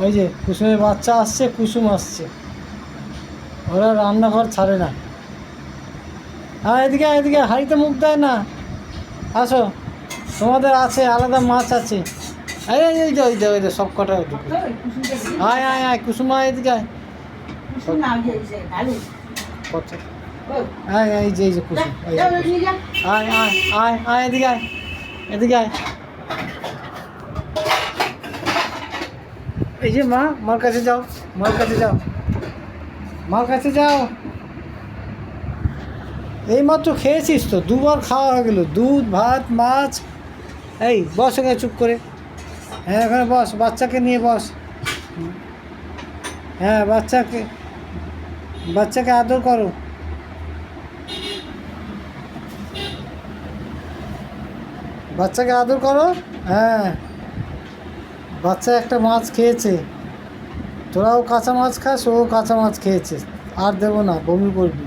ওই যে কুসুমের বাচ্চা আসছে, কুসুম আসছে, ওরা রান্নাঘর ছাড়ে না। হ্যাঁ এদিকে এদিকে, হাঁড়িতে মুখ দেয় না। আসো, তোমাদের আছে আলাদা মাছ আছে। এই এই এই যে ওই যে ওই যে সব কটা ঢুকে। আয় আয় আয় কুসুম, আয় এদিকে আয়। কত? আয় এই যে কুসুম, আয় আয় আয় আয় এদিকে আয়, এদিকে আয়। এই যে মা, মার কাছে যাও, মার কাছে যাও, মার কাছে যাও। এইমাত্র খেয়েছিস তো, দুবার খাওয়া হয়ে গেল, দুধ ভাত মাছ। এই বস এখানে চুপ করে। হ্যাঁ এখানে বস, বাচ্চাকে নিয়ে বস। হ্যাঁ বাচ্চাকে, বাচ্চাকে আদর করো। বাচ্চাকে আদর করো। হ্যাঁ, বাচ্চা একটা মাছ খেয়েছে, তোরাও কাঁচা মাছ খাস, ও কাঁচা মাছ খেয়েছে। আর দেবো না, বমি করবি।